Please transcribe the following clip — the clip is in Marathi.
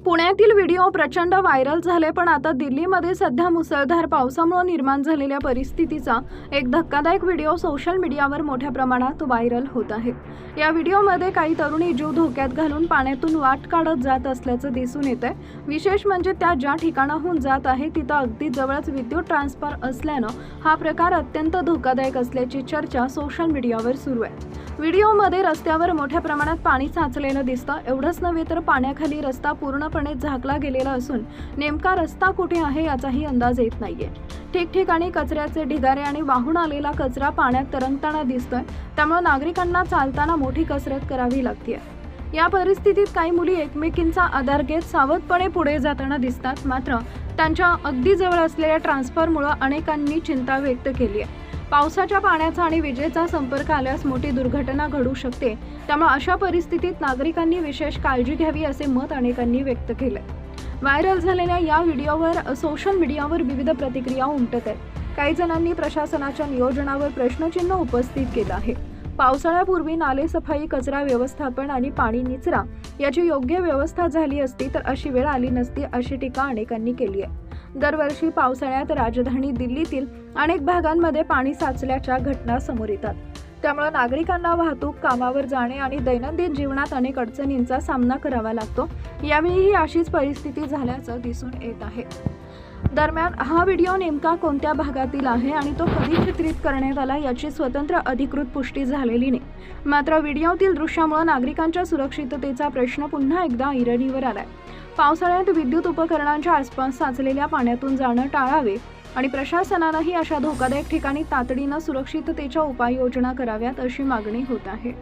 पुण्यातील व्हिडिओ प्रचंड व्हायरल झाले, पण आता दिल्लीमध्ये सध्या मुसळधार पावसामुळे निर्माण झालेल्या परिस्थितीचा एक धक्कादायक व्हिडिओ सोशल मीडियावर मोठ्या प्रमाणात व्हायरल होत आहे। या व्हिडिओमध्ये काही तरुणी जीव धोक्यात घालून पाण्यातून वाट काढत जात असल्याचं दिसून येतंय। विशेष म्हणजे त्या ज्या ठिकाणाहून जात आहे तिथं अगदी जवळच विद्युत ट्रान्सफॉर्मर असल्यानं हा प्रकार अत्यंत धोकादायक असल्याची चर्चा सोशल मीडियावर सुरू आहे। व्हिडिओमध्ये रस्त्यावर मोठ्या प्रमाणात पाणी साचलेलं दिसतं। एवढंच नव्हे तर पाण्याखाली रस्ता पूर्णपणे झाकला गेलेला असून नेमका रस्ता कुठे आहे याचाही अंदाज येत नाहीये। ठिकठिकाणी कचऱ्याचे ढिगारे आणि वाहून आलेला कचरा पाण्यात तरंगताना दिसतोय, त्यामुळे नागरिकांना चालताना मोठी कसरत करावी लागतेय। या परिस्थितीत काही मुली एकमेकींचा आधार घेत सावधपणे पुढे जाताना दिसतात, मात्र त्यांच्या अगदी जवळ असलेल्या ट्रान्सफॉर्मरमुळे अनेकांनी चिंता व्यक्त केली आहे। पावसाच्या पाण्याचा आणि विजेचा संपर्क आल्यास मोठी दुर्घटना घडू शकते, त्यामुळे अशा परिस्थितीत नागरिकांनी विशेष काळजी घ्यावी असे मत अनेकांनी व्यक्त केले। व्हायरल झालेल्या या व्हिडिओवर सोशल मीडियावर विविध प्रतिक्रिया उमटत आहेत। काही जणांनी प्रशासनाच्या नियोजनावर प्रश्नचिन्ह उपस्थित केलं आहे। पावसाळ्यापूर्वी नाले सफाई, कचरा व्यवस्थापन आणि पाणी निचरा याची योग्य व्यवस्था झाली असती तर अशी वेळ आली नसती, अशी टीका अनेकांनी केली आहे। दरवर्षी पावसाळ्यात राजधानी दिल्लीतील अनेक भागांमध्ये पाणी साचल्याच्या घटना समोर येतात, त्यामुळे नागरिकांना वाहतूक, कामावर जाणे आणि दैनंदिन जीवनात अनेक अडचणींचा सामना करावा लागतो। यावेळीही अशीच परिस्थिती झाल्याचं दिसून येत आहे। दरम्यान हा व्हिडिओ नेमका कोणत्या भागातील आहे आणि तो कधी चित्रित करण्यात आला याची स्वतंत्र अधिकृत पुष्टी झालेली नाही। मात्र व्हिडिओतील दृश्यामुळे नागरिकांच्या सुरक्षिततेचा प्रश्न पुन्हा एकदा ऐरणीवर आलाय। पावसाळ्यात विद्युत उपकरणांच्या आसपास साचलेल्या पाण्यातून जाणं टाळावे आणि प्रशासनानंही अशा धोकादायक ठिकाणी तातडीनं सुरक्षिततेच्या उपाययोजना कराव्यात अशी मागणी होत आहे।